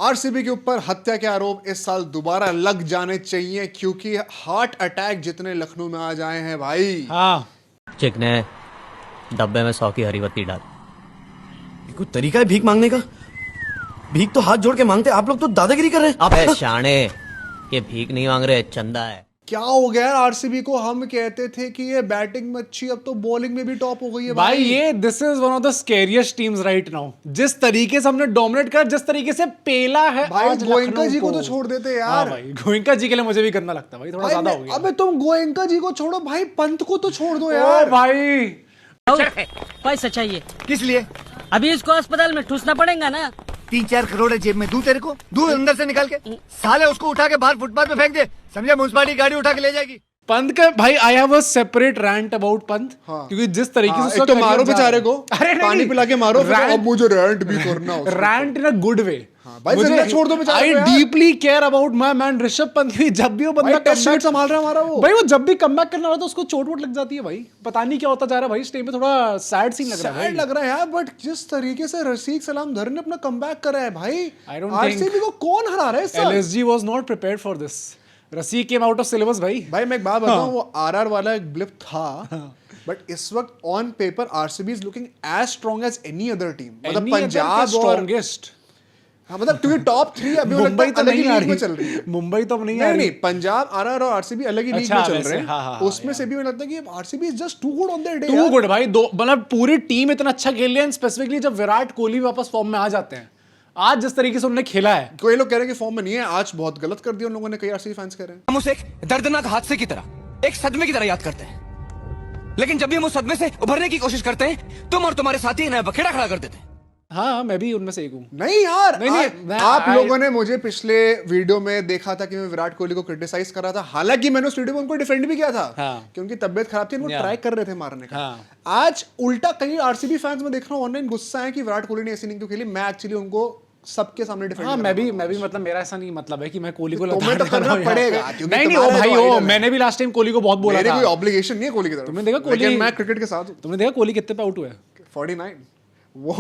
RCB के ऊपर हत्या के आरोप इस साल दोबारा लग जाने चाहिए, क्योंकि हार्ट अटैक जितने लखनऊ में आ जाए हैं भाई। हाँ, चिकने डब्बे में 100 की हरी बत्ती डाल। ये कोई तरीका है भीख मांगने का? भीख तो हाथ जोड़ के मांगते, आप लोग तो दादागिरी कर रहे हैं। अबे शाणे, ये भीख नहीं मांग रहे, चंदा है। क्या हो गया यार आरसीबी को? हम कहते थे कि ये बैटिंग में अच्छी, अब तो बॉलिंग में भी टॉप हो गई है भाई ये this is one of the scariest teams right now. जिस तरीके से हमने डोमिनेट करा, जिस तरीके से पेला है भाई आज गोयनका लखनऊ जी को तो छोड़ देते यार। हाँ भाई, गोयनका जी के लिए मुझे भी गंदा लगता है भाई, थोड़ा ज्यादा हो गया। अबे तुम गोयनका जी को छोड़ो भाई, पंत को तो छोड़ दो ओ यार। भाई पैसा चाहिए किस लिए? अभी इसको अस्पताल में ठूसना पड़ेगा ना। 3-4 करोड़ है जेब में, दूं तेरे को? दूं अंदर से निकाल के? साले उसको उठा के बाहर फुटपाथ पे फेंक दे, समझे? म्युनिसिपालिटी गाड़ी उठा के ले जाएगी। पंत का भाई I have a separate rant about Pant, क्योंकि जिस तरीके से एक तो मारो बेचारे को, पानी पिला के मारो, फिर अब मुझे रैंट भी करना है। Rant in a good way. भाई जिंदा छोड़ दो बेचारे आई को यार। Deeply care about my man Rishabh Pant की। जब भी वो बंदा टेस्ट शीट संभाल रहा है हमारा वो। भाई वो जब भी कमबैक करना होता है उसको चोट वोट लग जाती है भाई, पता नहीं क्या होता जा रहा है भाई। इस टाइम पे थोड़ा सैड सीन लग रहा है सैड लग रहा है यार, बट जिस तरीके से रसीक सलाम धर ने अपना कमबैक करा है भाई, I don't आरसीबी को कौन हरा रहा है इस साल? LSG was not prepared for this. Rasikh came out of syllabus भाई। भाई मैं एक बात बताऊं, वो आरआर वाला एक ब्लिप था, बट इस वक्त on paper RCB is looking as strong as any other team. मतलब पंजाब और स्ट्रॉन्गेस्ट। हाँ, मतलब क्योंकि टॉप 3 अभी मुंबई तो अलग ही नहीं आ लीग में रही, चल रही है। मुंबई तो अब नहीं आ नहीं रही। नहीं, पंजाब आरआर और आरसीबी अलग ही लीग अच्छा, में चल वैसे, रहे हैं। हाँ, हाँ, उसमें से भी मुझे लगता है कि RCB is just too good on their day. Too good भाई, दो मतलब पूरी टीम इतना अच्छा खेल रही है। स्पेसिफिकली जब विराट कोहली वापस फॉर्म में आ जाते हैं, आज जिस तरीके से उन्होंने खेला है। कोई लोग कह रहे हैं कि फॉर्म में नहीं है, आज बहुत गलत कर दिया उन लोगों ने, कई आरसीबी फैंस कह रहे हैं। हम उसे एक दर्दनाक हादसे की तरह, एक सदमे की तरह याद करते हैं, लेकिन जब भी हम उस सदमे से उभरने की कोशिश करते हैं, तुम और तुम्हारे साथी इन्हें बखेड़ा खड़ा कर देते हैं। हाँ, मैं भी उनमें से एक हूँ। नहीं यार, नहीं, आप लोगों ने मुझे पिछले वीडियो में देखा था कि मैं विराट कोहली को क्रिटिसाइज कर रहा था, हालांकि मैंने उस वीडियो में उनको डिफेंड भी किया था। हाँ। कि उनकी तबियत खराब थी, वो Yeah. ट्राई कर रहे थे मारने का। हाँ। आज उल्टा कई आरसीबी फैंस में देख रहा हूँ ऑनलाइन गुस्सा है कि विराट कोहली ने ऐसी नहीं क्यों खेली। मैं एक्चुअली उनको सबके सामने डिफेंड। हाँ, मैं भी मतलब मेरा ऐसा नहीं मतलब है कि मैं कोहली को तुम्हें तो करना पड़ेगा, क्योंकि नहीं नहीं, ओ तुम्हारा भाई तो ओ, idol है। मैंने भी लास्ट टाइम कोहली को बहुत बोला मेरी था। कोई ऑब्लिगेशन नहीं है कोहली की तरफ। तुमने देखा कोहली- लेकिन मैं क्रिकेट के साथ हूँ। तुमने देखा कोहली कितने पे आउट हुए? 49। वो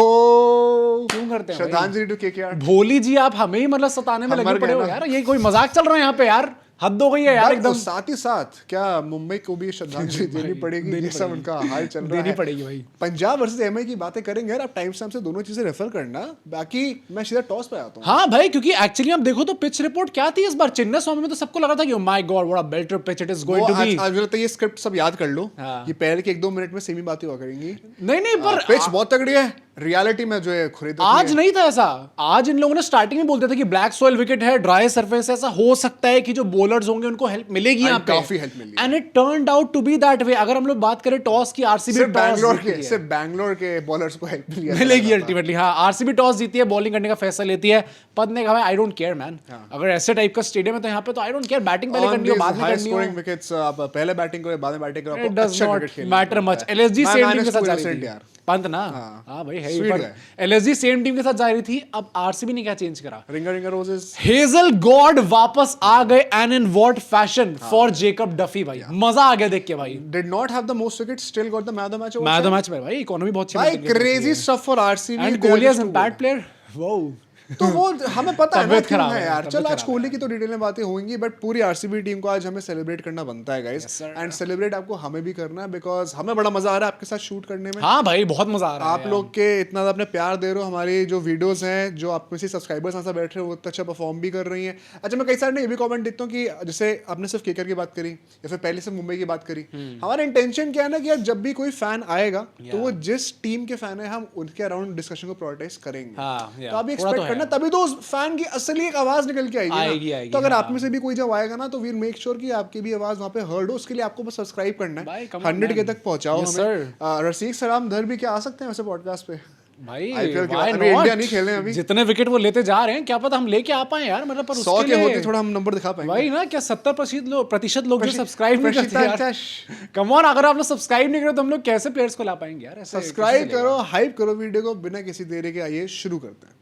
क्यों करते हैं भाई? श्रद्धांजलि टू केकेआर। भोली जी, आप हमें ही मतलब सताने में हम लगे मर पड़े गए हो ना। यार। ये कोई मजाक चल रहा है यहाँ पे यार, हद हो गई है यार एकदम। साथ ही साथ क्या मुंबई को भी श्रद्धांजलि देनी पड़ेगी, ये सब उनका हाल चल रहा है। देनी पड़ेगी भाई। पंजाब वर्सेस एमआई की बातें करेंगे यार, आप टाइम स्टैम्प से दोनों चीजें रेफर करना। बाकी मैं सीधा टॉस पे आता हूँ। हाँ भाई, क्योंकि एक्चुअली आप देखो तो पिच रिपोर्ट क्या थी इस बार चेन्नई स्वामी में, तो सबको लगा था कि my God what a better pitch it is वो गोइंग टू बी। आज लगता है ये स्क्रिप्ट सब याद कर लो। हाँ। ये पहले के 1-2 मिनट में सेमी बातें हुआ करेंगी। नहीं पर पिच बहुत तगड़ी है, रियलिटी में जो है खरीद आज नहीं था ऐसा। आज इन लोगों ने स्टार्टिंग में बोलते थे कि ब्लैक सॉइल विकेट है, ड्राई सरफेस है, ऐसा हो सकता है कि जो बॉलर्स होंगे उनको हेल्प मिलेगी यहाँ पे। काफी हेल्प मिली and it turned out to be that way. अगर हम लोग बात करें टॉस की, आरसीबी सिर्फ बैंगलोर के बॉलर्स को हेल्प मिलेगी अल्टीमेटली। हाँ, आरसीबी टॉस जीती है, बॉलिंग करने का फैसला लेती है। पद ने कहा आई डोंट केयर मैन, अगर ऐसे टाइप का स्टेडियम है तो यहाँ पे तो आई डोंट केयर, बैटिंग पहले करनी हो बाद में करनी हो। विकेट्स आप पहले बैटिंग करो बाद में बैटिंग करो, It आपको does अच्छा not क्रिकेट खेलना matter much. होता है। LSG मैं सेम टीम के minus साथ जा 2% रही थी यार। पंत ना। हाँ भाई है ही, Sweet पर guy। LSG सेम टीम के साथ जा रही थी। अब आरसीबी ने क्या चेंज करा? Ringer roses. हेजल गॉड वापस आ गए, and in what fashion for Jacob Duffy भाई। मजा आ गया देख के भाई। Did not have the most wickets, still got the man of the match award. Match the match में भाई इकोनॉमी बहुत अच्छी भाई मिलती है। Crazy stuff for RCB. And Kohli as impact player. Wow, तो वो हमें पता है ना तबीयत क्यों खराब है है, यार। तबीयत चल आज खराब कोहली की तो डिटेल में बातें होंगी, बट पूरी आरसीबी टीम को आज हमें सेलिब्रेट करना बनता है गाइस। एंड सेलिब्रेट आपको हमें भी करना है, बिकॉज हमें बड़ा मजा आ रहा है आपके साथ शूट करने में। हाँ भाई बहुत मजा आ रहा है आप लोग के इतना ज़्यादा अपने प्यार दे रहे हो, हमारी जो वीडियोस हैं, जो आप में से सब्सक्राइबर्स यहाँ से बैठ रहे हो, वो इतना अच्छा परफॉर्म भी कर रही हैं। अच्छा, मैं कई सारे ये भी कमेंट देखता हूँ कि जैसे आपने सिर्फ केकर की बात करी या फिर पहले से मुंबई की बात करी। हमारा इंटेंशन क्या है ना कि यार जब भी कोई फैन आएगा तो वो जिस टीम के फैन है हम उनके अराउंड डिस्कशन को प्रायोरिटाइज करेंगे। तो आप एक्सपेक्ट करना, तभी तो उस फैन की असली एक आवाज निकल के आएगी ना। तो अगर आप में से भी कोई जब आएगा ना तो वील मेक श्योर कि आपकी भी आवाज वहाँ पे हर्ड हो। उसके लिए आपको बस सब्सक्राइब करना है, 100 के तक पहुंचाओ हमें। रसीक सलाम धर भी क्या आ सकते हैं वैसे पॉडकास्ट पे भाई। IPL के बाद अभी इंडिया नहीं खेल रहे हैं अभी। जितने विकेट वो लेते जा रहे हैं, क्या पता हम लेके आ पाए यार। मतलब पर 100 उसके के लिए होते थोड़ा हम नंबर दिखा पाएंगे भाई ना, क्या 70% लोग जो सब्सक्राइब नहीं करते यार। प्रशितांश। कम ऑन, अगर आप लोग सब्सक्राइब नहीं करो तो हम लोग कैसे प्लेयर्स को ला पाएंगे यार? ऐसे सब्सक्राइब करो, हाइप करो वीडियो को। बिना किसी देरी के आइए शुरू करते हैं।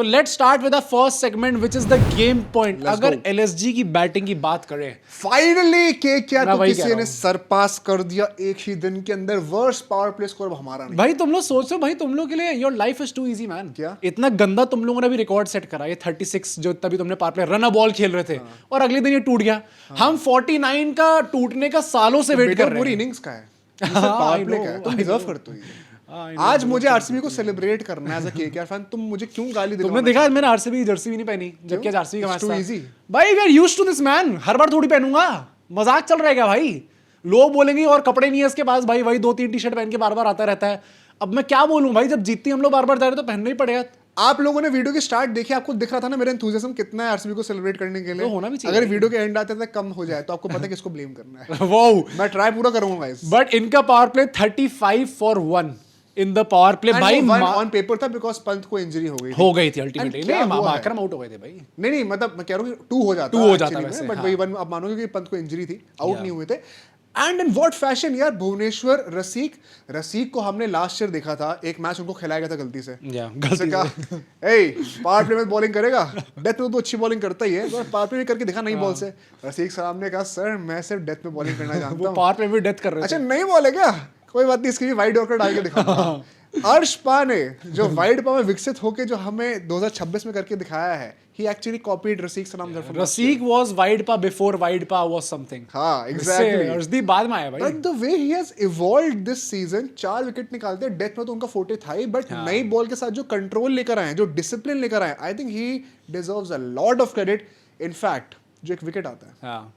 तो let's start with the first segment which is the game point. अगर एलएसजी की बैटिंग की बात करें, फाइनली केकेआर मैं को वही कह किसी रहा ने हूं। सरपास कर दिया एक ही दिन के अंदर। वर्स्ट पावर प्ले स्कोर हमारा नहीं। भाई तुम लोग सोचो भाई, तुम लोग के लिए your life is too easy man. क्या? इतना गंदा तुम लोगों ने भी रिकॉर्ड सेट करा, ये 36 जो तभी तुमने power play run a ball खेल रहे थे और अगले दिन ये टूट गया। हम 49 का टूटने का सालों से वेट बेटा कर रहे पूरी हैं। इनिंग्स का है, हाँ, पावर I प्ले know, का है। तुम I डिजर्व know. करते हो ये। I know, आज मुझे आरसीबी को सेलिब्रेट करना है एज अ केकेआर फैन। तुम मुझे क्यों गाली दे रहे हो? तुमने देखा मैंने आरसीबी की जर्सी भी नहीं पहनी, जबकि आज आरसीबी का It's मैच too था। easy. भाई we are used to this man, हर बार थोड़ी पहनूंगा, मजाक चल रहेगा भाई। लोग बोलेंगे और कपड़े नहीं है इसके पास, भाई वही 2-3 टी-शर्ट पहन के बार बार आता रहता है। अब मैं क्या बोलूं भाई, जब जीतती हम लोग बार बार जा रहे तो पहनना ही पड़ेगा। आप लोगों ने वीडियो की स्टार्ट देखी, आपको दिख रहा था ना मेरा एंथुसियाज्म कितना है आरसीबी को सेलिब्रेट करने के लिए। तो होना भी चाहिए अगर भाई। वीडियो के एंड आते तक कम हो जाए तो आपको पता है किसको ब्लेम करना है। वाओ, मैं ट्राई पूरा करूंगा गाइस। बट इनका power play 35 for 1 in the power play भाई ऑन पेपर था बिकॉज़ पंत को इंजरी हो गई थी। हो गई थी अल्टीमेटली। And क्या नहीं, हुआ है? माकरम आउट हो गए थे भाई। नहीं मतलब मैं कह रहा हूँ कि 2 हो जाता। 2 हो जाता वैसे, बट हाँ। वही 1 आप मानोगे कि पंत को इंजरी थी, आउट नहीं हुए थे। एंड इन व्हाट फैशन यार, भुवनेश्वर रसिक को हमने लास्ट ईयर देखा था, एक मैच उनको खिलाया गया था गलती से। गलती से। पावर प्ले में बॉलिंग करेगा, डेथ में तो अच्छी बॉलिंग करता ही है, तो पावर प्ले में करके दिखा नहीं बॉल से। रसिक सलाम ने कहा सर मैं सिर्फ डेथ में बॉलिंग करना जानता वो हूँ। पावर प्ले में डेथ कर रहे अच्छा थे। नहीं बोले क्या, कोई बात नहीं, इसकी भी वाइड यॉर्कर डाल के दिखाऊंगा। अर्श पा ने जो वाइड पा में विकसित होके जो हमें 2026 में करके दिखाया है, he actually copied रसिक सलाम from last year. Rasik was wide पा बिफोर वाइड पा वाज समथिंग। हाँ एग्जैक्टली। अर्शदीप बाद में आया भाई। But the way he has evolved this season, 4 wicket निकालते हैं, डेथ में तो उनका फोर्टे था ही, बट नई बॉल के साथ जो कंट्रोल लेकर आए हैं, जो डिसिप्लिन लेकर आए, I think he deserves a lot of credit. In fact जो एक विकेट आता है, हाँ,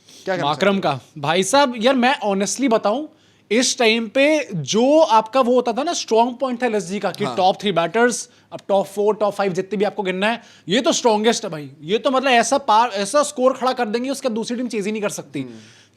क्या कहना माकरम का भाई साहब, यार मैं ऑनेस्टली बताऊं, इस टाइम पे जो आपका वो होता था ना स्ट्रॉन्ग पॉइंट था एलएसजी का कि टॉप 3 बैटर्स, अब टॉप 4 टॉप 5 जितने भी आपको गिनना है, ये तो स्ट्रॉन्गेस्ट है भाई। ये तो मतलब ऐसा स्कोर खड़ा कर देंगे उसके दूसरी टीम चेज ही नहीं कर सकती।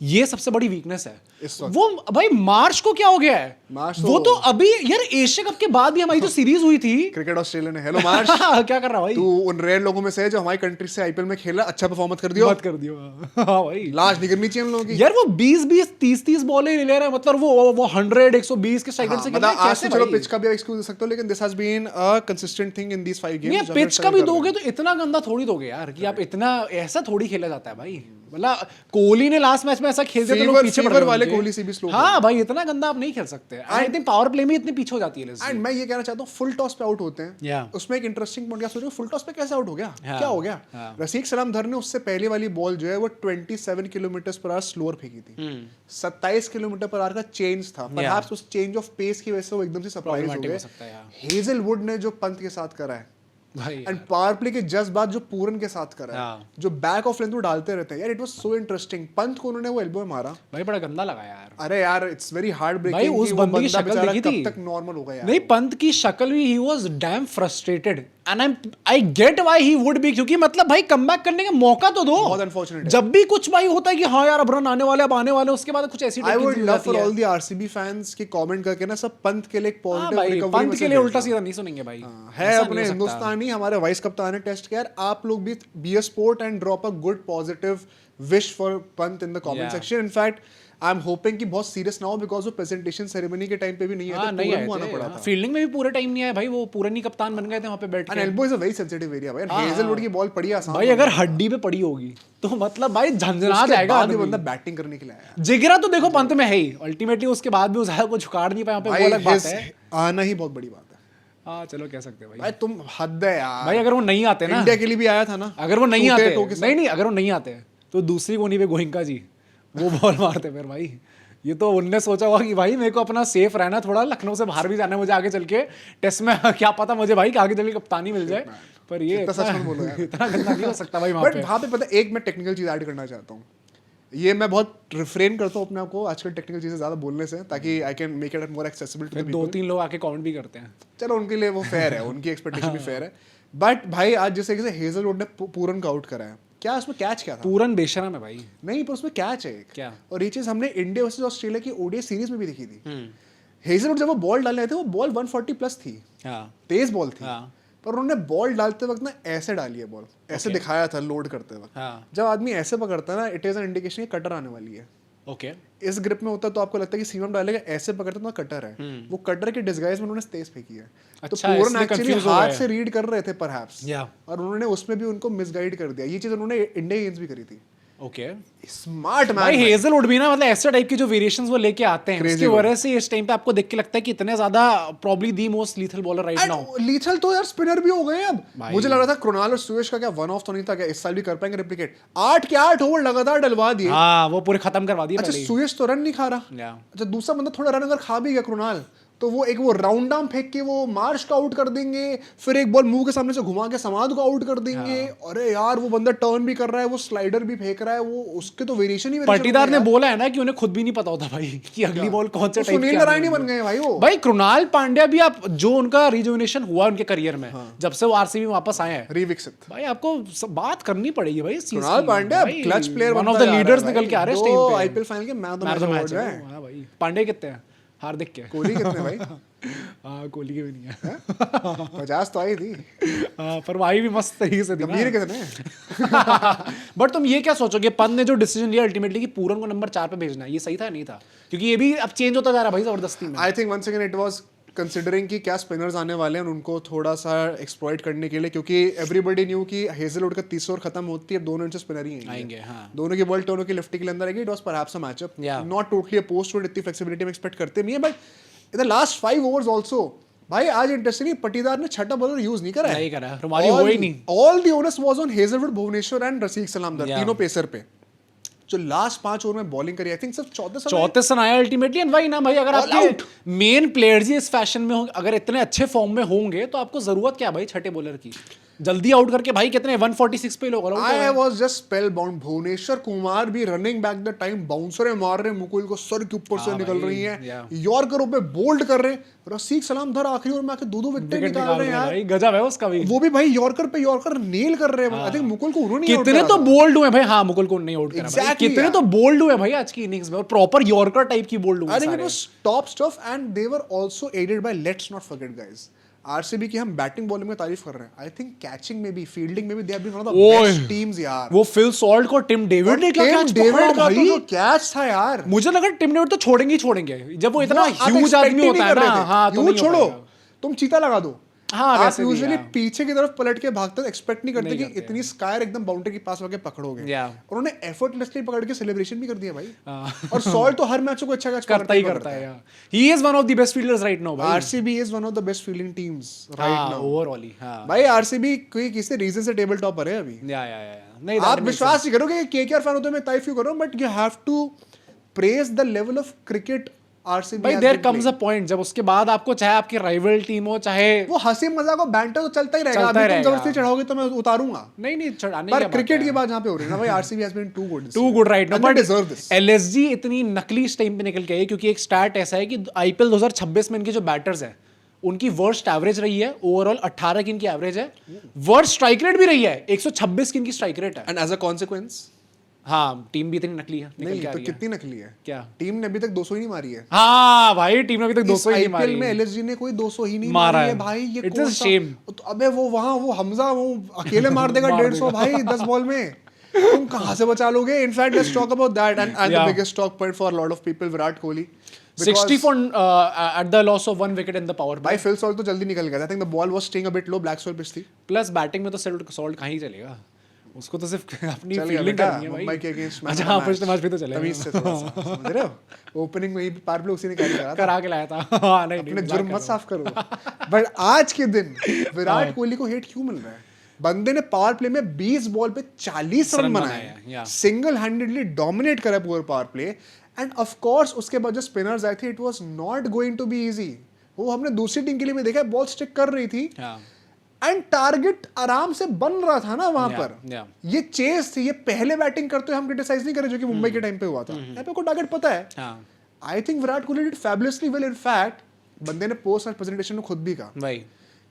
ये सबसे बड़ी वीकनेस है इस वक्त। वो भाई मार्च को क्या हो गया है, मार्च वो तो अभी यार एशिया कप के बाद भी हमारी जो सीरीज हुई थी क्रिकेट ऑस्ट्रेलिया ने, हेलो मार्च क्या कर रहा भाई, तू उन रेयर लोगों में से है जो हमारी कंट्री से आईपीएल में खेला, अच्छा परफॉर्मेंस कर दियो, मत कर दियो। हाँ भाई, लाज नहीं करनी चाहिए उन लोगों की। यार वो 20 30 बॉलें ले रहे हैं, मतलब वो 100 120 के स्ट्राइक रेट से खेल रहे मतलब हैं, आज कैसे तो चलो भाई? पिच का भी एक्सक्यूज दे सकते हो, लेकिन this has been a consistent thing in these 5 ये गेम्स। पिच का भी दोगे तो इतना गंदा थोड़ी दोगे यार कि आप इतना, ऐसा थोड़ी खेला जाता है भाई। मतलब कोहली ने लास्ट मैच में ऐसा खेल दिया तो लोग पीछे पड़ फीवर गए वाले उनके। कोहली से भी स्लो। हाँ भाई, इतना गंदा आप नहीं खेल सकते। आई थिंक पावर प्ले में इतनी पीछे हो जाती है LSG। एंड मैं ये कहना चाहता हूँ, फुल टॉस पे आउट होते हैं, Yeah. उसमें एक इंटरेस्टिंग पॉइंट, क्या सोचो फुल टॉस पे कैसे आउट हो गया, हाँ, क्या हो गया? हाँ। रसिक सलामधर ने उससे पहले वाली बॉल जो है वो 27 किलोमीटर पर आवर स्लोअर फेंकी थी। 27 किलोमीटर पर आवर का चेंज था, परहैप्स उस चेंज ऑफ पेस की वजह से वो एकदम से सरप्राइज हो Problematic गए। हो सकता है, yeah. हेजलवुड ने जो पंत के साथ करा है, भाई एंड पावर प्ले के जस्ट बाद जो पूरन के साथ करा है, हाँ। जो बैक ऑफ लेंथ वो डालते रहते हैं यार, it was so interesting. Pant को उन्होंने वो एल्बो में मारा, भाई बड़ा गंदा लगा यार। अरे यार इट्स वेरी हार्ट भाई ब्रेकिंग उस बंदे की शक्ल देखी थी, कब तक नॉर्मल होगा यार। नहीं पंत की शक्ल भी, he was dam frustrated and I get why he would be, क्योंकि मतलब भाई कमबैक करने का मौका तो दो। बहुत अनफॉर्चुनेट है। जब भी कुछ भाई होता है कि हाँ यार अब रन आने वाले, अब आने वाले, उसके बाद कुछ ऐसी आई वुड चीज़ लव होती फॉर है। ऑल द आरसीबी फैंस की कमेंट करके ना सब पंत के लिए एक हाँ पॉजिटिव भाई, रिकवरी पंत के लिए उल्टा सीधा नहीं सुनेंगे भाई। है ऐसा अपने नहीं हो सकता। हिंदुस्तानी, हमारे वाइस कप्तान ने टेस्ट किया यार, आप लोग भी be a sport and drop a good positive wish for Pant in the comment Yeah. Section. In fact I am hoping कि बहुत सीरियस ना हो, बिकॉज वो प्रेजेंटेशन सेरेमनी के टाइम पे भी नहीं आए हाँ थे, नहीं पूरा आए मुंह आना थे, पड़ा हाँ, था। फील्डिंग में भी पूरे टाइम नहीं आए भाई, वो पूरे नहीं कप्तान बन गए थे वहाँ पे बैठ एंड के। Elbow is a very sensitive area भाई, हेजलवुड की बॉल पड़ी आसान भाई अगर हड्डी पे पड़ी होगी तो मतलब भाई झंझना जाएगा ये आदमी। बंदा बैटिंग करने के लिए आया है। जिगरा तो देखो पंत में है ही, अल्टीमेटली उसके बाद भी उस को झुकाड़ नहीं पाया वहाँ पे, वो अलग भाई बात है। आना ही बहुत बड़ी बात है हाँ चलो कह सकते हैं भाई। भाई, तुम हद है यार भाई अगर वो नहीं आते ना, इंडिया के लिए भी आया था ना, अगर वो नहीं टूटे आते, टो के साथ। नहीं अगर वो नहीं आते तो दूसरी कोनी पे गोहिंका जी वो बॉल मारते फिर भाई। ये तो उनने सोचा होगा कि भाई मेरे को अपना सेफ रहना, थोड़ा लखनऊ से बाहर भी जाना है मुझे आगे चल के टेस्ट में, क्या पता मुझे भाई कि आगे चल के कप्तानी मिल जाए, पर ये इतना सच मत बोलो यार। इतना गंदा नहीं हो सकता भाई वहाँ बट पे। वहाँ पे पता है, एक मैं टेक्निकल चीज ऐड करना चाहता हूँ, ये मैं बहुत रिफ्रेन करता हूँ अपने आप को आजकल टेक्निकल चीजें ज्यादा बोलने से, ताकि I can make it more accessible to फिर द 2-3 लोग आके कमेंट भी करते हैं। चलो उनके लिए वो फेयर है, उनकी एक्सपेक्टेशन भी फेयर है। बट भाई आज जिस तरीके से हेजलवुड ने पूरन का आउट करा है, क्या उसमें कैच क्या था? पूरन बेशरम है भाई। नहीं, पर उसमें कैच है एक। क्या? और ये चीज हमने इंडिया वर्सेस ऑस्ट्रेलिया की ओडीआई सीरीज में भी देखी थी। हेजलवुड जब वो बॉल डालने आए थे, वो बॉल 140 प्लस थी, हाँ तेज बॉल थी, हाँ पर उन्होंने बॉल डालते वक्त ना ऐसे डाली है बॉल, ऐसे दिखाया था लोड करते वक्त। हाँ जब आदमी ऐसे पकड़ता है ना, इट इज एन इंडिकेशन कि कटर आने वाली है। ओके इस ग्रिप में होता तो आपको लगता है कि सीमम डालेगा, ऐसे पकड़ता तो कटर है, वो कटर के डिस्गाइज में उन्होंने तेज फेंकी है। तो अच्छा, पूरन इसलिए एक्चुअली confuse हो हाथ गए। से रीड कर रहे थे परहैप्स, या और उन्होंने उसमें भी उनको मिसगाइड कर दिया। ये चीज उन्होंने इंडिया गेम्स भी करी थी। ओके स्मार्ट भाई मैन। हेजलवुड भी ना, मतलब ऐसे टाइप की जो वेरिएशंस वो लेके आते हैं, Crazy उसकी ball। वजह से इस टाइम पे आपको देख के लगता है कि इतने ज्यादा probably the most lethal bowler right now. Lethal तो यार स्पिनर भी हो गए अब। भाई। मुझे लग रहा था कृणाल और सुयश का क्या वन ऑफ तो नहीं था क्या, इस साल भी कर पाएंगे रिप्लिकेट? 8 के 8 ओवर लगातार डलवा दिए। हाँ वो पूरे खत्म करवा दिए अच्छा पहले ही। सुयश तो रन नहीं खा रहा। या अच्छा दूसरा बंदा थोड़ा रन अगर खा भी गया कृणाल, तो वो एक वो राउंड आर्म फेंक के वो मार्श को आउट कर देंगे, फिर एक बॉल मुंह के सामने से घुमा के समाद को आउट कर देंगे। अरे यार वो बंदा टर्न भी कर रहा है, वो स्लाइडर भी फेंक रहा है, वो उसके तो वेरिएशन ही पाटीदार ने बोला है ना कि उन्हें खुद भी नहीं पता होता भाई कि अगली बॉल कौन से टाइप सुनील की नारायण आने ही बन वाली है। गए भाई वो। भाई कृणाल पांड्या भी, आप जो उनका रिजुविनेशन हुआ उनके करियर में, जब से वो आरसीबी में वापस आए हैं, रिविकसित भाई आपको बात करनी पड़ेगी भाई इस चीज कृणाल की। पांड्या भाई, clutch player one of the leaders निकल के आ रहे हैं इस टाइम पे। आईपीएल फाइनल के man of the man of the match match है। है। हाँ भाई पांड्या कितने हैं? हार्दिक के। कोहली कितने भाई? हाँ कोहली के भी नहीं है 50 तो आई थी। हाँ, पर भाई भी मस्त तरीके से दी ना। गंभीर कितने? बट तुम ये क्या सोचोगे, पंत ने जो डिसीजन लिया अल्टीमेटली कि पूरन को नंबर 4 पे भेजना है, ये सही था या नहीं था? क्योंकि ये भी अब चेंज होता जा रहा है भाई जबरदस्ती में। I think once again it was considering कि क्या स्पिनर्स आने वाले हैं उनको थोड़ा सा एक्सप्लॉइट करने के लिए, क्योंकि एवरीबॉडी न्यू कि हेजलवुड का 30 ओवर खत्म होती है, अब दोनों इनसे स्पिनर ही आएंगे, हाँ। दोनों की बॉल दोनों की लेफ्टी के लिए अंदर आएगी। It was perhaps a matchup, Yeah. Not totally opposed to it, इतनी फ्लेक्सिबिलिटी में एक्सपेक्ट करते नहीं है। But in the last 5 overs also भाई आज इंटरेस्टिंग पटीदार ने छठा बॉलर यूज नहीं करा है। नहीं करा, रुमाली हुआ ही नहीं। All the onus was on Hazlewood, Bhuvneshwar and Rasikh Salam Dar, Yeah. तीनों पेसर पे जो लास्ट 5 ओवर में बॉलिंग करी। आई थिंक सिर्फ 34 रन आया अल्टीमेटली। एंड भाई ना भाई, अगर All out. आपके मेन प्लेयर्स ही इस फैशन में होंगे, अगर इतने अच्छे फॉर्म में होंगे, तो आपको जरूरत क्या भाई छठे बॉलर की? जल्दी आउट करके भाई कितने 146 पे लोग I was just spellbound। Bhuvneshwar Kumar भी running back the time bouncer मार रहे हैं, मुकुल को सर के ऊपर से निकल रही हैं, यॉर्करों पे बोल्ड कर रहे हैं। रसीक सलामदर आखिरी ओवर में आके दो विकेट निकाल रहे हैं यार। भाई गजब है उसका भी। वो भी भाई यॉर्कर पे यॉर्कर नेल कर रहे हैं। आई थिंक मुकुल को उन्होंने out कितने करा तो था। बोल्ड हुए भाई। हाँ मुकुल को नहीं आउट करा भाई। Exactly, कितने यार। तो बोल्ड हुए भाई आज की इनिंग्स में, और प्रॉपर यॉर्कर टाइप की बोल्ड हुए I think it सारे। was top stuff and they were also aided by, let's not forget guys, RCB की हम बैटिंग बॉलिंग में तारीफ कर रहे हैं, आई थिंक कैचिंग में भी फील्डिंग में भी they have been one of the ओए। बेस्ट टीम्स यार। वो फिल सॉल्ट को टिम डेविड ने क्या टिम कैच डेविड पकड़ा का तो भाई। जो कैच था यार, मुझे लगा टिम डेविड तो छोड़ेंगे ही छोड़ेंगे, जब वो इतना वो आप ह्यूज expect आदमी ही होता नहीं है कर ना। रहे थे। हाँ तो यूं नहीं हो छोड़ो, पाएगा। तुम चीता लगा दो। हाँ, आप वैसे भी, यूजुअली हाँ। पीछे की तरफ पलट के भागते हो, एक्सपेक्ट नहीं करते नहीं कि करते, इतनी स्कायर एकदम बाउंड्री के पास आके पकड़ोगे। Yeah. उन्होंने एफर्टलेसली पकड़ के सेलिब्रेशन भी कर दिया भाई। हाँ। और सॉल्ट तो हर मैच को अच्छा कैच करता ही करता है यार। He is one of the best fielders right now भाई। RCB is one of the best fielding teams right now overall ही। हाँ भाई। आरसीबी कोई किसी रीजन से टेबल टॉपर है अभी। या नहीं, आप विश्वास नहीं करोगे, केकेआर फैन होते मैं तारीफ क्यों कर रहा हूं, but you have to praise the level of cricket RCB. भाई देयर कम्स अ पॉइंट जब उसके बाद आपको चाहे आपकी राइवल टीम हो, चाहे वो हंसी मजाक और बैंटर तो चलता ही रहेगा। चलता अभी ही तुम रहेगा। जबरदस्ती चढ़ाओगे तो मैं उतारूंगा, नहीं चढ़ाने पर क्रिकेट की बात जहां पे हो रही है ना भाई, RCB has been too good right now, but but deserve this. LSG इतनी नकली इस टाइम पे निकल के आई, क्योंकि एक स्टार्ट ऐसा है कि आईपीएल 2026 में इनके जो बैटर्स हैं उनकी वर्स्ट एवरेज रही है ओवरऑल 18 की इनकी एवरेज है, वर्स्ट स्ट्राइक रेट भी रही है 126 की इनकी स्ट्राइक रेट है। एंड एज अ कॉन्सिक्वेंस हाँ टीम भी इतनी नकली है, निकल नहीं के आ तो रही है। कितनी नकली है क्या? टीम ने अभी तक 200 ही नहीं मारी है। हाँ भाई टीम ने अभी तक 200 ही नहीं आईपीएल मारी में है। एलएसजी ने कोई 200 ही नहीं मारा मारी है है। भाई। ये It's a कौन सा- shame. तो अबे वो वहां वो हमजा वो अकेले मार देगा मार 150 भाई 10 बॉल में। तुम कहां से बचा लोगे? In fact let's talk about that and the Yeah. Biggest talk point for lot of people, Virat Kohli 60 for at the loss of 1 wicket in the power play. भाई फिल सॉल्ट तो जल्दी निकल गया था। I think the ball was sting a bit low, black soil pitch थी। Plus batting में तो salt कहाँ ही चलेगा, उसको तो सिर्फ अपनी चल गया फील्डिंग बेटा, करनी है भाई। मुंबई के अगेंस्ट अच्छा हाँ फर्स्ट मैच पे तो चलेगा। तमीज से थोड़ा सा समझ रहे हो? ओपनिंग में ही पावर प्ले उसी ने कैरी करा था। करा के लाया था। हाँ नहीं अपने नहीं जुर्म मत साफ करो। बट आज के दिन विराट कोहली को हेट क्यों मिल रहा है? बंदे ने पावर प्ले में 20 बॉल पे 40 रन रन बनाए, बनाए, yeah. सिंगल हैंडेडली डोमिनेट करा पूरा power play. And of course उसके बाद जो स्पिनर्स आए थे, it was not going to be easy. वो हमने दूसरी टीम के लिए भी देखा, बॉल स्टिक कर रही थी एंड टारगेट आराम से बन रहा था ना वहां Yeah, पर। yeah. ये चेस थी, ये पहले बैटिंग करते हुए हम क्रिटिसाइज नहीं करें जो कि मुंबई के टाइम पे हुआ था। यहाँ पे को टारगेट पता है। हाँ I think Virat Kohli did fabulously well. In fact बंदे ने पोस्ट मैच प्रेजेंटेशन में खुद भी कहा भाई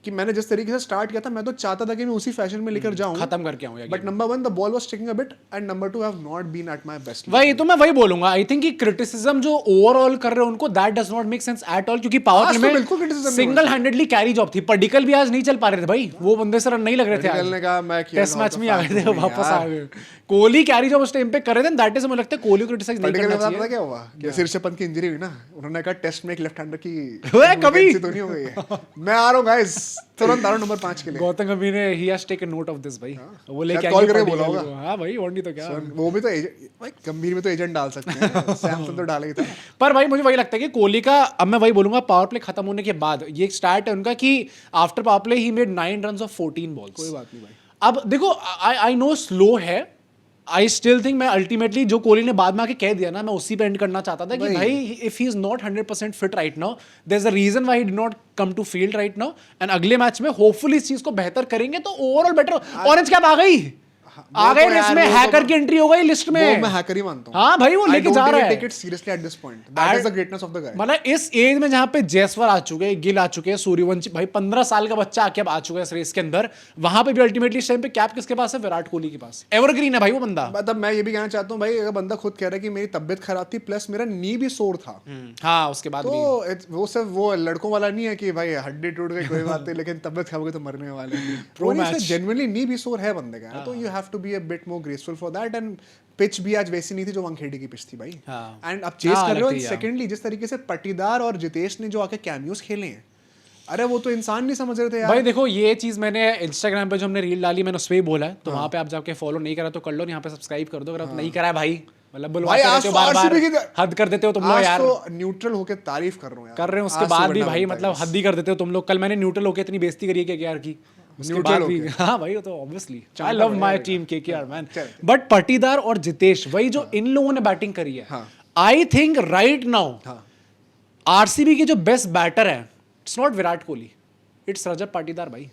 कि मैंने जिस तरीके से स्टार्ट किया था मैं तो चाहता था कि मैं उसी फैशन में लेकर जाऊं, खत्म करके आऊं but number 1 the ball was sticking a bit and number 2 I have not been at my best. वही तो मैं वही बोलूंगा, आई थिंक कि क्रिटिसिज्म जो ओवरऑल कर रहे हैं उनको that does not make sense at all, क्योंकि पावर आज प्ले तो बिल्कुल criticism में नहीं सिंगल हैंडेडली कैरी जॉब थी। पडिकल भी आज नहीं चल पा रहे थे भाई, वो बंदे से रन नहीं लग रहे थे पडिक्कल ने कहा, मैं खेल टेस्ट रहा हूं मैच तो में आ गए थे, फालतू में वापस आ यार। गए। कोहली कैरी जॉब उस टाइम पे कर रहे थे, दैट इज मुझे लगता है कोहली को क्रिटिसाइज नहीं पडिक्कल करना के साथ पता चाहिए। क्या हुआ कि ऋषभ पंत की इंजरी हुई ना, उन्होंने कहा टेस्ट में एक लेफ्ट हैंडर की ओए, कभी? vacancy तो नहीं हो गई है, मैं आ रहा हूं गाइस, तुरंत आ रहा हूं नंबर 5 के लिए। गौतम गंभीर ने he has taken note of this भाई, वो लेके शायद call आएंगे करके बोला Padikkal होगा। को। हाँ भाई, और नहीं तो क्या। वो भी तो भाई गंभीर में तो एजेंट डाल सकते हैं, सैमसन तो डाल ही था। पर भाई मुझे वही लगता है कि कोहली का, अब मैं वही बोलूंगा, पावर प्ले खत्म होने के बाद ये एक स्टार्ट है उनका कि after power play he made 9 runs off 14 balls. कोई बात नहीं भाई। अब देखो, आई नो स्लो है, आई स्टिल थिंक, मैं अल्टीमेटली जो कोहली ने बाद में आके कह दिया ना, मैं उसी पे एंड करना चाहता था कि भाई if he is not 100% fit right now, there is a reason why he did not come to field right now, and अगले मैच में होपफुली इस चीज को बेहतर करेंगे तो ओवरऑल बेटर। ऑरेंज कैप आ गई, आ गए रेस में, हैकर की एंट्री हो गई लिस्ट में। वो मैं हैकर ही मानता हूं। हाँ भाई, वो लेके जा रहा है। Take it seriously at this point, that is the greatness of the guy. मतलब इस एज में जहां पे जयसवाल आ चुके हैं, गिल आ चुके हैं, सूर्यवंशी भाई 15 साल का बच्चा आके अब आ चुका है इस रेस के अंदर, वहां पे भी अल्टीमेटली इस टाइम पे कैप किसके पास है? विराट कोहली के पास। एवरग्रीन है भाई वो बंदा। मतलब मैं ये भी कहना चाहता हूँ भाई, अगर बंदा खुद कह रहा है कि मेरी तबीयत खराब थी प्लस मेरा नी भी सोर था, हाँ, उसके बाद भी तो वो सिर्फ वो लड़कों वाला नहीं है कि भाई हड्डी टूट गई कोई बात नहीं, लेकिन तबीयत खराब हो गई तो मरने वाले हैं। Pro वो match। जेन्युइनली नी भी सोर है बंदे का, तो you have to be a bit more graceful for that. And pitch भी आज वैसी नहीं थी जो वानखेड़े की पिच थी भाई। हाँ। एंड अब चेस हाँ, कर रहे हो। लगती है। सेकेंडली जिस तरीके से पटीदार और जितेश ने जो आके कैमियोस खेले हैं, अरे वो तो इंसान नहीं समझ रहे थे यार। भाई देखो, ये चीज मैंने इंस्टाग्राम पे जो हमने रील डाली, मैंने उस पर ही बोला है, तो वहां पे आप जाके फॉलो नहीं करा तो कर लो, यहाँ पे सब्सक्राइब कर दो अगर आप नहीं करा है भाई। मतलब बुलवाते आज रहते हो तो बार-बार, RCB की हद कर देते हो तुम लोग आज यार। तो न्यूट्रल होके तारीफ कर रहा हूँ यार, कर रहे हो उसके आज तो बाद भी बनना भाई, बनता है मतलब बस। हद ही कर देते हो तुम लोग। कल मैंने न्यूट्रल होके इतनी बेइज्जती करी है केकेआर की, उसके न्यूट्रल बाद भी होके। हाँ भाई, वो तो ऑब्वियसली आई चांटा लव बढ़िया माय रहेगा। Team KKR man. चल। बट पटीदार और जितेश, वही जो इन लोगों ने बैटिंग करी है, हाँ। आई थिंक राइट नाउ हाँ। आरसीबी के जो बेस्ट बैटर है, it's not Virat Kohli, it's Rajat Patidar भाई,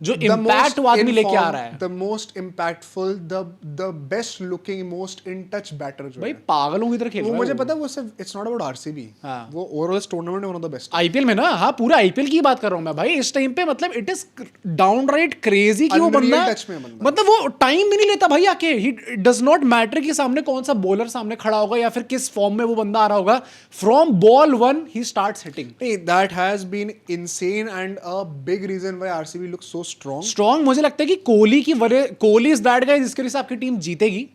जो इम्पैक्ट वो आदमी लेके आ रहा है। The most impactful, the best looking, most in touch batter जो भाई है। पागलों की तरह खेल वो रहा है मुझे वो। पता है, वो सिर्फ इट्स नॉट अबाउट आरसीबी, हाँ। वो ओवरऑल इस टूर्नामेंट में one of the best. IPL में ना, हाँ पूरा आईपीएल की बात कर रहा हूं मैं भाई इस टाइम पे। मतलब इट इज डाउनराइट क्रेजी कि वो Unreal बंदा, touch में है बंदा। मतलब वो टाइम भी नहीं लेता भाई आके। ही डज नॉट मैटर कि सामने कौन सा बॉलर सामने खड़ा होगा या फिर किस फॉर्म में वो बंदा आ रहा होगा, फ्रॉम बॉल 1 ही starts hitting. That has been insane and a big reason why RCB look so strong मुझे लगता है कि कोहली की वजह, कोहली इज दैट गाय जिसके वजह से आपकी टीम जीतेगी,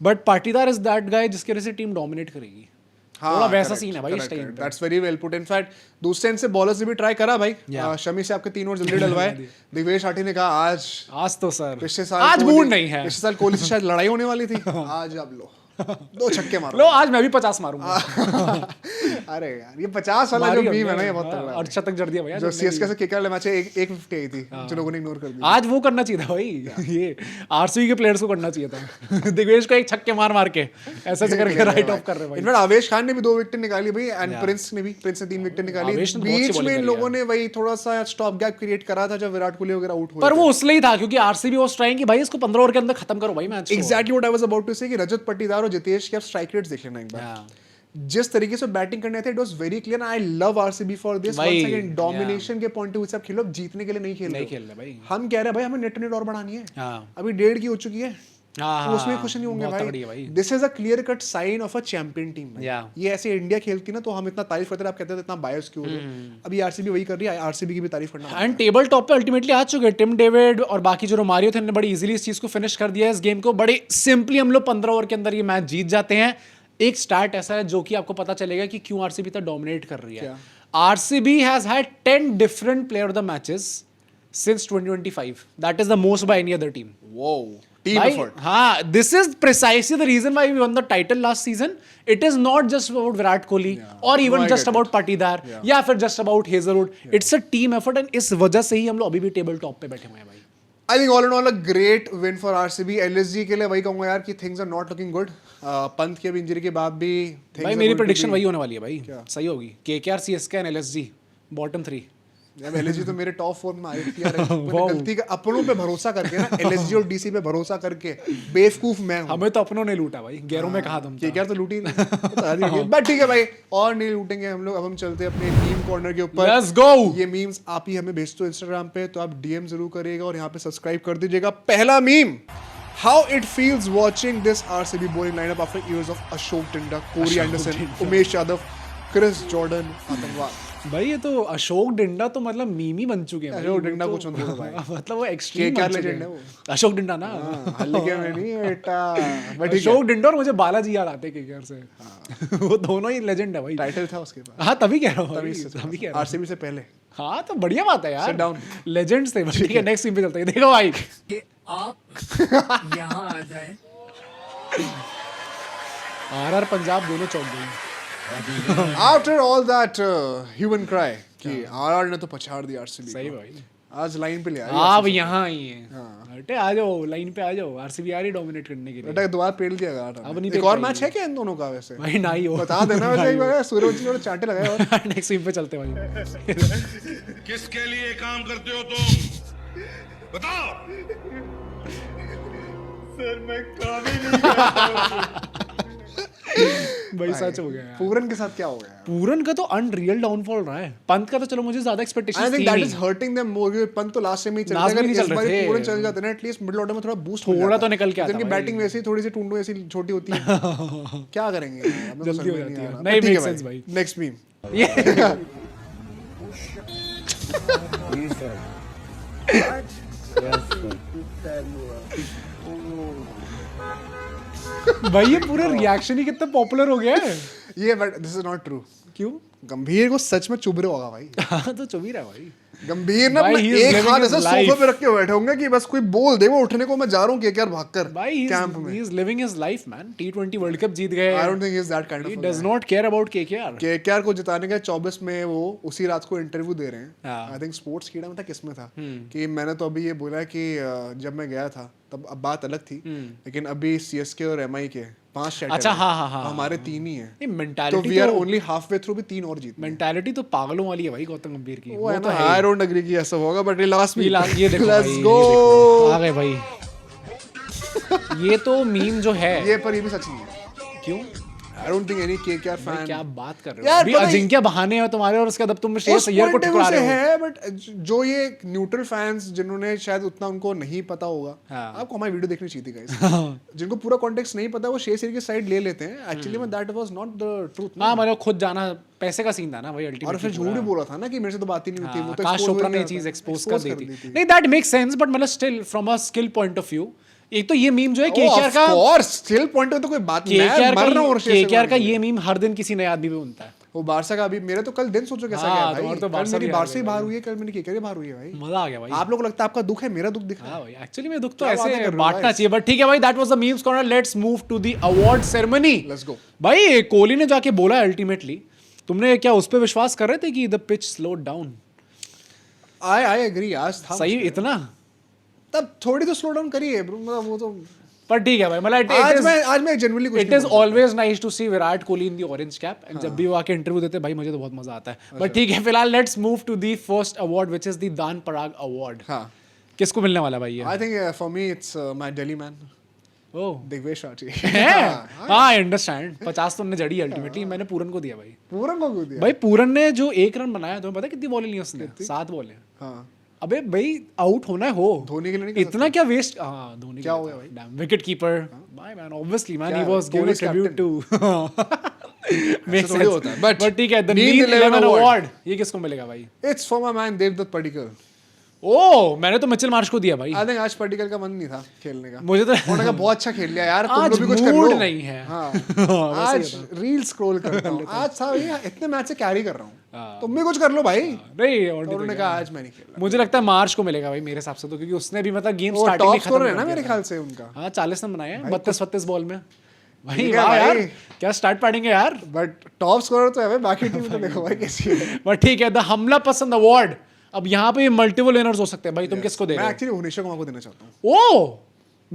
but Patidar is that guy जिसके वजह से टीम डोमिनेट करेगी। थोड़ा वैसा सीन है भाई इस टाइम पे। That's very well put. In fact दूसरे एंड से बॉलर्स ने भी ट्राई करा भाई। शमी से आपके 3 ओवर जल्दी डलवाए। दिग्वेश आठी ने कहा आज तो सर पिछले साल आज मूड नहीं है। पिछले साल कोहली से शायद लड़ाई होने वाली थी, आज अब लो 2 छक्के मारो। लो आज मैं भी 50 मारूंगा। अरे यार ये 50 वाला जो बीम है ना, ये बहुत तगड़ा है। और शतक जड़ दिया भैया जो सीएसके से केकेआर वाले मैच है, 150 आई थी जो लोगों ने इग्नोर कर दी। आज वो करना चाहिए था भाई, ये आरसीबी के प्लेयर्स को करना चाहिए था। दिग्वेश को एक छक्के मार मार के ऐसे करके राइट ऑफ कर रहे भाई। इनफैक्ट आवेश खान ने भी 2 विकेट निकाली भाई, एंड प्रिंस ने 3 विकेट निकाली। आवेश ने बहुत अच्छी बीच bowling में इन करी लोगों ने वही थोड़ा सा स्टॉप गैप क्रिएट करा था जब विराट कोहली वगैरह आउट हुए। पर वो उसलिए ही था क्योंकि आरसीबी वाज ट्राइंग कि भाई इसको 15 ओवर के अंदर खत्म करो भाई match. Exactly what I was about to say कि रजत पटीदार और जितेश के आप स्ट्राइक रेट्स देख लेना एक बार। जिस तरीके से बैटिंग करने थे, it was very clear. I love RCB for this. Once again domination के पॉइंट ऑफ व्यू से आप खेलो, जीतने के लिए नहीं खेल रहे भाई। हम कह रहे हैं भाई हमें नेट और बढ़ानी है। हाँ। अभी 1.5 की हो चुकी है, हाँ, तो उसमें खुश नहीं होंगे भाई। This is a clear cut sign of a champion team. ये ऐसे इंडिया खेलती ना तो हम इतना तारीफ करते हैं, आप कहते हैं इतना बायस क्यों हो रहे हो। अभी आरसीबी वही कर रही है, आरसीबी की भी तारीफ करना। एंड टेबल टॉप पे अल्टीमेटली आ चुके हैं। टिम डेविड और बाकी जो रोमारियो थे, बड़ी इजीली इस चीज को फिनिश कर दिया है। इस गेम को बड़े सिंपली हम लोग 15 ओवर के अंदर ये मैच जीत जाते हैं। एक स्टार्ट ऐसा है जो कि आपको पता चलेगा कि क्यों आरसीबी इतना डोमिनेट कर रही है। RCB has had 10 different player of the matches since 2025। That is the most by any other team. Wow, team effort. हाँ, this is precisely the reason why we won the title last season. It is not just about Virat Kohli or even No, I just get about Patidar या फिर just about Hazelwood. It's a team effort and इस वजह से ही हम लोग अभी भी table top पे बैठे हुए हैं भाई। I think all in all a great win for RCB. LSG के लिए वही कहूंगा यार कि things are not looking good. Pant के इंजरी के बाद भी things भाई are मेरी going to प्रेडिक्शन be- वही होने वाली है भाई, सही होगी। KKR, CSK and LSG bottom 3। जब एलएसजी तो मेरे टॉप 4 में आई थी यार, मैंने गलती का अपनों पे भरोसा करके ना, एलएसजी और डीसी पे भरोसा करके बेवकूफ मैं हूं। हमें तो अपनों ने लूटा भाई, गैरों में कहा तुम केकेआर तो लूटी नहीं, बट ठीक है भाई, और नहीं लूटेंगे हम लोग। अब हम चलते हैं अपने मीम कॉर्नर के ऊपर। Let's go. ये मीम्स आप ही हमें भेजते हो इंस्टाग्राम पे, तो आप डीएम जरूर करिएगा और यहाँ पे सब्सक्राइब कर दीजिएगा। पहला meme, How it feels watching this RCB bowling lineup after years of Ashok Tindra, Corey Anderson, Umesh Yadav, Chris Jordan, आतंकवाद। भाई ये तो अशोक डिंडा तो मतलब मीम ही बन चुके हैं भाई। अशोक डिंडा वो कुछ मत बोलो भाई। मतलब वो एक्सट्रीम केकेआर बन चुके legend हैं। है वो। अशोक डिंडा ना, हल्के में नहीं बेटा, बट ठीक अशोक डिंडा और मुझे बालाजी याद आते हैं केकेआर से। वो दोनों ही लेजेंड है भाई। टाइटल था उसके पास, हाँ तभी कह रहा हूँ, तभी कह रहा हूँ। आरसीबी से पहले। हाँ तो बढ़िया बात है यार, Sit down. लेजेंड्स थे। ठीक है नेक्स्ट टीम पे चलते हैं। देखो भाई कि आप यहाँ आ जाए। आरआर पंजाब दोनों चौक गई। After all that human cry कि आरआर ने तो पछाड़ दिया आरसीबी। सही भाई, आज लाइन पे ले आया। आप यहाँ आई हैं, अटे आ जाओ लाइन पे, आ जाओ। आरसीबी आ रही डोमिनेट करने के लिए। बेटा दोबारा पेल दिया गार्ड। अब नहीं एक पेल और पाएगी। मैच है क्या इन दोनों का वैसे? भाई ना ही हो, बता देना वैसे एक बार, सूर्यवंशी ने चांटे लगाए। और नेक्स्ट टीम पे चलते हैं भाई। किसके लिए काम करते हो तुम, बताओ। भाई सच हो गया यार। पूरन के साथ क्या हो गया? पूरन का तो अनरियल डाउनफॉल रहा है। पंत का तो चलो मुझे ज्यादा आई एक्सपेक्टेशंस थिंक थी दैट नहीं। इज हर्टिंग देम मोर, क्योंकि पंत तो लास्ट से में ही चल Last रहा में है। नहीं अगर चल इस बार रहे थे। पूरन चल जाते ना, एटलीस्ट मिडिल ऑर्डर में थोड़ा बूस्ट थोड़ा तो निकल के आता इनकी भाई। बैटिंग वैसी थोड़ी सी टूंडू ऐसी छोटी होती है। क्या करेंगे? हमें तो जल्दी हो समझ जाती आ है। रहा। नहीं, ठीक है make sense भाई। Next meme. भाई ये पूरा रिएक्शन ही कितना पॉपुलर हो गया है। ये but this is not true. क्यों? गंभीर को सच में चुभ रहा होगा भाई। हाँ तो चुभ ही रहा है भाई। गंभीर ना भाई, अपना he is एक living हाथ his ऐसा life. सोफे पे रख के बैठे होंगे कि बस कोई बोल दे वो उठने को, मैं जा रहा हूँ केकेआर भागकर भाई कैंप में। he is living his life man। T20 world cup जीत गए। I don't think he is that kind He of does not care about KKR। KKR को जिताने का 24 में वो उसी रात को इंटरव्यू दे रहे हैं। हाँ। आई थिंक स्पोर्ट्स कीड़ा में था, किसमें था कि मैंने तो अभी ये बोला कि जब मैं गया था तब अब बात अलग थी, लेकिन अभी सीएसके और एमआई के 5 सेट अच्छा, हाँ। हमारे 3 ही हैं, ये तो mentality we are only halfway through, भी 3 और जीत। मेंटालिटी तो पागलों वाली है भाई गौतम गंभीर की। वो है तो ना, है आई डोंट एग्री कि ऐसा होगा, बट लास्ट में ये देखो लेट्स भाई, गो। ये देखो। आ गए भाई। ये तो मीम जो है, ये पर ये भी सच नहीं है। क्यों आई डोंट थिंक एनी केकेआर भाई फैन क्या बात कर रहे यार, हो? अभी पता ही- अजिंक्य बहाने हैं तुम्हारे, और उसके बाद तुम शेष अय्यर को ठुकरा रहे हो। है, बट जो ये न्यूट्रल फैंस जिन्होंने शायद उतना उनको नहीं पता होगा, हाँ। आपको हमारी वीडियो देखनी चाहिए थी गाइस। जिनको पूरा कॉन्टेक्स्ट नहीं पता वो शेर की साइड ले लेते हैं। एक्चुअली में that was not the truth. हाँ मतलब खुद जाना, पैसे का सीन था ना भाई अल्टीमेटली। और फिर झूठ भी बोला था ना कि मेरे से तो बात ही नहीं होती, वो तो काश expose चोपड़ा हो ने गया चीज था। एक्सपोज कर Expose दी थी। नहीं दैट मेक्स सेंस, बट मतलब still from a skill point of view, एक तो ये मीम जो है केकेआर का, और स्टिल पॉइंट पे तो कोई बात नहीं है। केकेआर मर रहा हूं और शेर से केकेआर का मारने ये मीम हर दिन किसी नए आदमी पे बनता है। वो बारसा का अभी मेरे तो कल दिन सोचो कैसा हाँ, गया भाई। तुम्हारा तो कल बारसा मेरी भी आ बारसा ही गया बाहर हुई है, कल मेरी केकेआर बाहर हुई है भाई। मजा आ गया भाई। आप लोगों को लगता है आपका दुख है, मेरा दुख दिख रहा है। हाँ भाई एक्चुअली में दुख तो क्या बातें ऐसे कर रहे हो बांटना guys? चाहिए, बट ठीक है भाई, that was the memes corner. Let's move to the award ceremony. Let's go. भाई कोहली ने जाके बोला अल्टीमेटली, तुमने क्या उस पे विश्वास कर रहे थे कि the pitch slowed down? I agree, आज था सही इतना, तब थोड़ी तो स्लो डाउन करिए bro, मतलब वो तो पर ठीक है भाई, मतलब आज मैं जनरली कुछ it is always nice to see Virat Kohli in the orange cap, and जब भी वो आके इंटरव्यू देते हैं भाई मुझे तो बहुत मजा आता है। बट ठीक है, फिलहाल let's move to the first award which is the दान पराग अवार्ड। हाँ, किसको मिलने वाला है भाई ये? I think for me it's my Delhi man ओह दिग्वेश राठी। हाँ आई अंडरस्टैंड। 50 तो उन्होंने जड़ी अल्टीमेटली, मैंने पूरन को दिया भाई। पूरन को क्यों दिया? भाई पूरन ने जो 1 रन बनाया, तुम्हें पता है कितनी बॉलें ली उसने? 7 बॉलें। हाँ, अबे भाई आउट होना है हो, धोनी के लिए नहीं कर इतना क्या वेस्ट। हाँ धोनी क्या हो गया भाई? भाई? विकेट कीपर भाई मैन, ऑब्वियसली मैन, क्या ही है? Was giving Kohli tribute to make थोड़ी होता है, but बट ठीक है, द Neem नीम 11 11 award. अवार्ड ये किसको मिलेगा भाई? It's for my man Devdutt Padikkal. Oh मैंने तो मिचेल मार्श को दिया भाई। आई थिंक आज पडिक्कल का मन नहीं था खेलने का। मुझे तो उन्होंने कहा बहुत अच्छा खेल लिया यार, तुम आज लोग भी कुछ कर मूड लो। नहीं है। हाँ, वैसे आज रील स्क्रॉल करता हूँ। आज था भैया, इतने मैच से कैरी कर रहा हाँ। हूँ, तुम भी कुछ कर लो भाई। नहीं और उन्होंने कहा आज मैं नहीं खेल मुझे लगता है मार्श को मिलेगा भाई मेरे हिसाब से तो, क्योंकि उसने भी मतलब गेम रहा। स्टार्टिंग में टॉप खत्म स्कोरर है कर ना दिया मेरे था। ख्याल से उनका। हाँ 40 रन बनाए हैं 32 बॉल में भाई। ठीक है वाह यार, भाई। क्या स्टार्ट पाएंगे यार। बट टॉप स्कोरर तो है भाई, बाकी टीम तो देखो भाई कैसी है। बट ठीक है, द हमला पसंद अवार्ड। अब यहाँ पे मल्टीपल विनर्स हो सकते हैं भाई, तुम किसको दे मैं रहे एक्चुअली भुवनेश्वर कुमार को देना चाहता हूँ। हो? ओह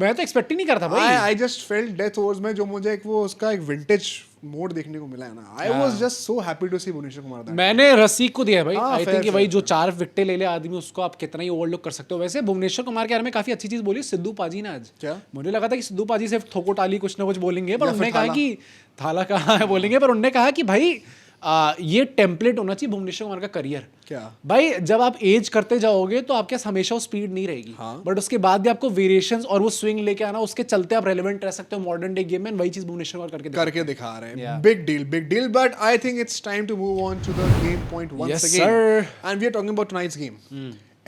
मैं तो एक्सपेक्ट ही नहीं करता भाई। I just felt death overs में जो मुझे एक वो उसका एक विंटेज मोड देखने को मिला है ना, I was just so happy to see Bhuvneshwar Kumar that. मैंने रसिक को दिया है भाई। हाँ, आई fair, थिंक कि भाई fair, जो 4 विकेटें ले ले आदमी उसको आप कितना ही ओवरलुक कर सकते हो। वैसे भुवनेश्वर कुमार के बारे में काफी अच्छी चीज बोली सिद्धू पाजी ने आज। क्या? मुझे लगा था कि सिद्धू पाजी सिर्फ ठोको टाली कुछ ना कुछ बोलेंगे, पर या उन्होंने फिर कहा थाला। कि थाला कहा है बोलेंगे, पर उन्होंने कहा कि भाई ये टेम्पलेट होना चाहिए भुवनेश्वर कुमार का करियर। क्या? भाई जब आप एज करते जाओगे तो आपके पास हमेशा वो स्पीड नहीं रहेगी, बट उसके बाद भी आपको वेरिएशंस और वो स्विंग लेके आना, उसके चलते आप रेलेवेंट रह सकते हो मॉडर्न डे गेम में। वही चीज भुवनेश्वर कुमार करके दिखा रहे हैं। Yeah. Big deal but I think it's time to move on to the game point once Yes, again sir. And we are talking about tonight's game.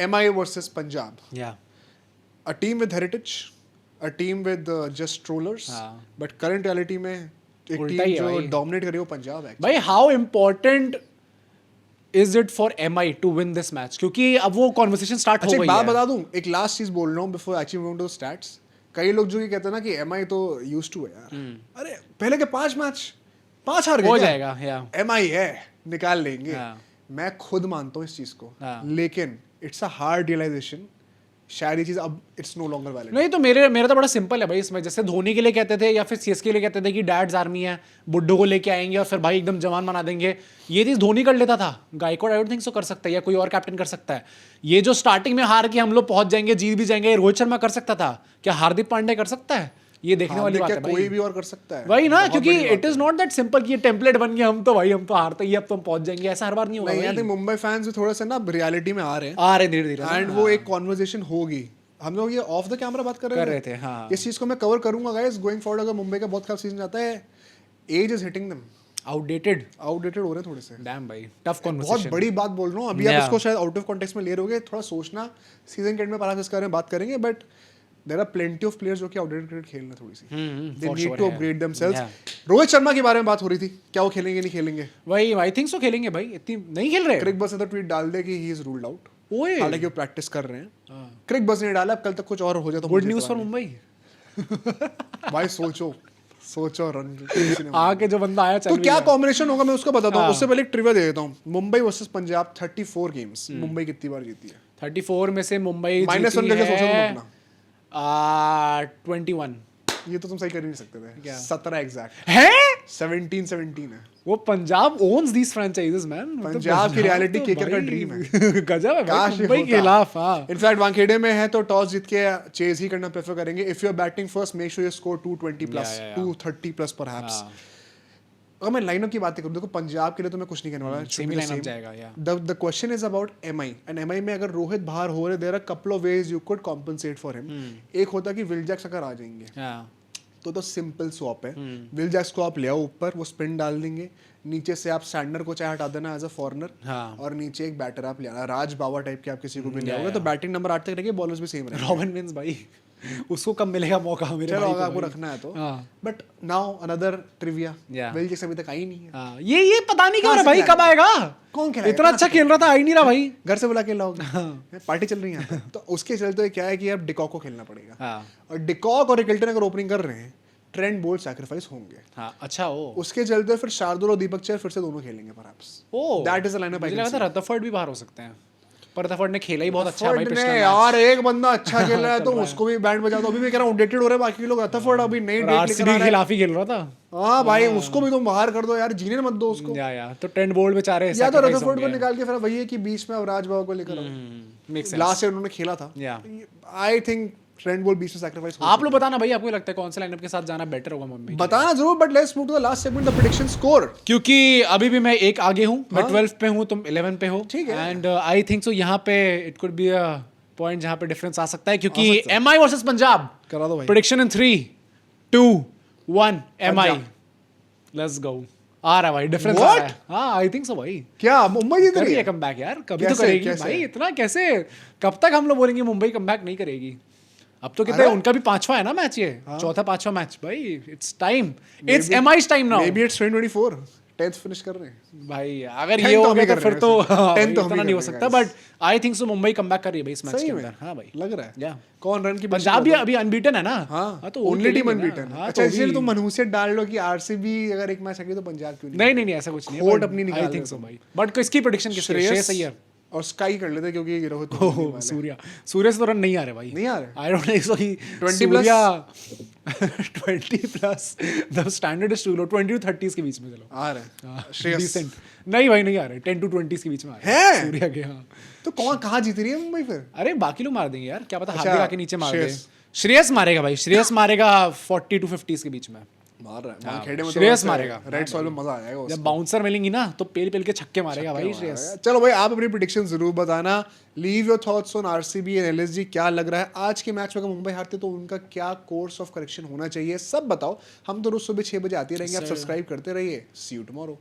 MI versus Punjab. या A team with heritage, a team with just trollers, but current reality में एक उल्टा team ही है जो भाई। Dominate कर रही है वो पंजाब है। भाई how important is it for MI to win this match, क्योंकि अब वो कॉन्वर्सेशन स्टार्ट हो अच्छा एक गई बात है। बता दूं, एक लास्ट चीज बोल रहा हूँ before actually going to stats. कई लोग जो ये कहते हैं ना कि MI तो यूज्ड टू है यार, अरे पहले के 5 मैच 5 हार गए हो क्या? जाएगा, या MI है, निकाल लेंगे। हाँ। मैं खुद मानता हूँ इस चीज को, हाँ। लेकिन इट्स अ हार्ड रियलाइजेशन, शायद ये चीज अब इट्स नो लॉन्गर वैलिड। नहीं तो मेरा तो बड़ा सिंपल है भाई इसमें। जैसे धोनी के लिए कहते थे या फिर सीएसके के लिए कहते थे कि डैड्स आर्मी है, बुड्ढो को लेके आएंगे और फिर भाई एकदम जवान बना देंगे। ये चीज धोनी कर लेता था, गायकवाड आई डोंट थिंक सो कर सकता है, या कोई और कैप्टन कर सकता है। ये जो स्टार्टिंग में हार के हम लोग पहुंच जाएंगे, जीत भी जाएंगे, रोहित शर्मा कर सकता था, क्या हार्दिक पांड्या कर सकता है? ये देखने वाली बात है कोई भाई। भी और कर सकता है वही ना, बहुत क्योंकि बड़ी बात it is not that simple कि ये टेम्पलेट बन गया, हम तो हारते ही अब तो हम पहुंच जाएंगे, ऐसा हर बार नहीं होगा नहीं। आई भाई। थिंक मुंबई फैंस भी थोड़ा सा ना रियलिटी में आ रहे हैं आ रहे धीरे धीरे एंड वो एक कॉन्वर्सेशन होगी। हम लोग ये ऑफ द कैमरा बात कर रहे थे, हाँ। इस चीज को मैं कवर करूंगा गाइस गोइंग फॉरवर्ड। अगर मुंबई का बहुत खराब सीजन जाता है, age is hitting them, outdated outdated हो रहे हैं थोड़े से। डैम भाई, टफ बहुत कॉन्वर्सेशन। बड़ी बात बोल रहा हूँ अभी। आप Yeah. इसको शायद आउट ऑफ कॉन्टेक्स्ट में ले रहोगे, थोड़ा सोचना। सीजन के एंड में पर इसके बारे में बात करेंगे, but there are plenty of players जो कि आउटडेटेड क्रिकेट खेल रहे हैं थोड़ी सी। They for need sure to है। Upgrade themselves. Yeah. Rohit Sharma के बारे में बात हो रही थी, क्या वो खेलेंगे नहीं खेलेंगे? वही आई थिंक सो खेलेंगे भाई, इतनी नहीं खेल रहे। क्रिक बस ने तो ट्वीट डाल दे कि ही इज रूल्ड आउट, ओए हालांकि वो प्रैक्टिस कर रहे हैं। क्रिक बस ने डाला, अब कल तक कुछ और हो जाए तो गुड मुझे न्यूज पता फॉर मुंबई। नहीं। भाई सोचो रन आके जो बंदा आया चल तो भी क्या गया। कॉम्बिनेशन होगा मैं उसको बताता हूँ। हाँ। उससे पहले एक ट्रिविया दे देता हूँ। मुंबई वर्सेस पंजाब 34 गेम्स, मुंबई कितनी बार जीती है? 34 में से मुंबई माइनस वन करके सोचो तुम अपना। 21 ये तो तुम सही कर ही नहीं सकते थे। क्या? 17 एग्जैक्ट, है। 17 है। वो Punjab owns these franchises man. Punjab की reality KKR का dream है। गजब है भाई काश ये मुंबई के होता। खिलाफ। हाँ इनफैक्ट वानखेड़े में है तो टॉस जीत के चेज ही करना प्रेफर करेंगे। If you are batting first make sure you score 220 plus, Yeah. 230 plus perhaps. अगर मैं लाइनअप की बात करूं, देखो पंजाब के लिए तो मैं कुछ नहीं कहने वाला, सेमी लाइनअप जाएगा या the question is about MI and MI में अगर रोहित बाहर हो रहे, there are couple of ways you could compensate for him. एक होता कि विल जैक्स अगर आ जाएंगे तो सिंपल स्वॉप है। विल जैक्स को आप ले आओ ऊपर, वो स्पिन डाल देंगे, नीचे से आप सैंडर को चाहे हटा देना एज अ फॉरनर, हाँ। और नीचे एक बैटर आप ले आना, राज बावा टाइप के आप किसी को भी ले आओगे तो बैटिंग नंबर 8 तक रहेगी, बॉलर्स भी सेम रहेंगे। रॉबिन विंस भाई, उसको कब मिलेगा मौका मेरे चलो भाई अगर को आपको भाई। रखना है तो। हाँ। But now another trivia, Yeah. Will Jacks अभी तक आई नहीं है। हाँ, ये पता नहीं क्यों कहाँ रहा से भाई, खिलाएगा? कब आएगा? कौन खिलाएगा? इतना अच्छा खेल रहा था, आ ही नहीं रहा भाई। घर से बुला के लाओगे, पार्टी चल रही है। तो उसके चलते क्या है कि अब डिकॉक को खेलना पड़ेगा, हाँ। और डिकॉक और रिकल्टन अगर ओपनिंग कर रहे हैं, ट्रेंट बोल्ट सैक्रिफाइस होंगे। हाँ, अच्छा हो। उसके चलते फिर शार्दुल और दीपक चहर फिर से दोनों खेलेंगे perhaps. Oh that is the lineup. मुझे लगा था रदरफोर्ड भी बाहर हो सकते हैं, पर रदरफोर्ड ने खेला ही बहुत अच्छा है भाई रदरफोर्ड पिछला ने मैच। यार एक बंदा अच्छा खेल रहा है तो उसको भी बैंड बजा दो। अभी मैं कह रहा हूं अपडेटेड हो रहा है, बाकी लोग रदरफोर्ड अभी नई डेट लेकर आरसीबी आ के रहा है। खिलाफ ही खेल रहा था। हां भाई, उसको भी तुम बाहर कर दो यार, जीने मत दो उसको। या तो ट्रेंट बोल्ट बेचारे या तो sacrifice रदरफोर्ड को होंगे। निकाल के फिर वही है कि बीच में राज बाबा को लेकर Makes sense. लास्ट ईयर उन्होंने खेला था। Yeah. I think Trent Boult बीच में सैक्रिफाइस हो। आप लोग बताना भाई, आपको लगता है कौन से लाइनअप के साथ जाना बेटर होगा मुंबई? बताना जरूर, but let's move to the last segment, the prediction score. क्योंकि अभी भी मैं एक आगे हूँ, मैं 12 पे हूँ, तुम 11 पे हो। ठीक है। एंड आई थिंक सो यहाँ पे it could be a point जहाँ पे डिफरेंस आ सकता है, क्योंकि MI वर्सेस पंजाब। करा दो भाई। Prediction in 3, 2, 1 MI। Let's go. आ रहा है भाई, डिफरेंस आ रहा है। हाँ आई थिंक सो भाई। क्या मुंबई जीत रही करिए है? कमबैक यार, कभी तो कैसे? करेगी कैसे? भाई। इतना कैसे, कब तक हम लोग बोलेंगे मुंबई कमबैक नहीं करेगी? अब तो कितने, अरे? उनका भी 5वां है ना मैच, ये चौथा 5वां मैच भाई। It's time, it's MI's time now. May be it's 2024, 10th finish कर रहे हैं भाई अगर 10th ये तो हो हम गया ही तो कर फिर रहे तो हैं वैसे। 10th तो हम ही इतना नहीं हो कर रहे सकता, हैं but I think so Mumbai comeback कर रही है भाई इस मैच सही के में? अंदर। हाँ भाई लग रहा है। या कौन रन की पंजाब भी अभी अनबीटन है ना। हाँ तो वो ओनली टीम खेलेंगे ना। अनबीटन। हाँ, अच्छा तो इसलिए भी- तुम मनहूसियत डाल लो कि आरसीबी अगर एक मैच आएगी तो पंजाब क्यों नहीं नहीं नहीं, ऐसा कुछ नहीं खोट अपनी निकाल आई रहे थिंक सो तुम। भाई। बट किसकी प्रेडिक्शन किसकी? श्रेयस श्रेयस अय्यर। और स्काई कर लेते क्योंकि रोहित ओह, सूर्य से तो रन नहीं आ रहे भाई, नहीं आ रहे? आई डोंट थिंक सो कि 20 plus? Surya 20 plus the standard is too low, 20 to 30 के बीच में चलो आ रहे हैं श्रेयस डिसेंट। नहीं भाई नहीं आ रहे, 10 to 20 के बीच में आ रहे हैं? सूर्या के। हाँ तो कौन कहाँ जीत रही है मुंबई फिर? अरे बाकी लोग मार देंगे यार, क्या पता अच्छा, हार्दिक आके नीचे मार दे। श्रेयस। श्रेयस मारेगा भाई, श्रेयस मारेगा 40 to 50 के बीच में। मार रहा है खेड़े में तो श्रेयस मारेगा। रेड सॉइल में मजा आ जाएगा जब बाउंसर मिलेंगी ना तो पेल पेल के छक्के मारेगा भाई श्रेयस। चलो भाई आप अपनी प्रेडिक्शन जरूर बताना, leave your thoughts on RCB and LSG, क्या लग रहा है आज के मैच में अगर मुंबई हारते तो उनका क्या कोर्स ऑफ करेक्शन होना चाहिए, सब बताओ। हम तो रोज सुबह 6 बजे आते रहेंगे, आप सब्सक्राइब करते रहिए। सी यू टुमारो।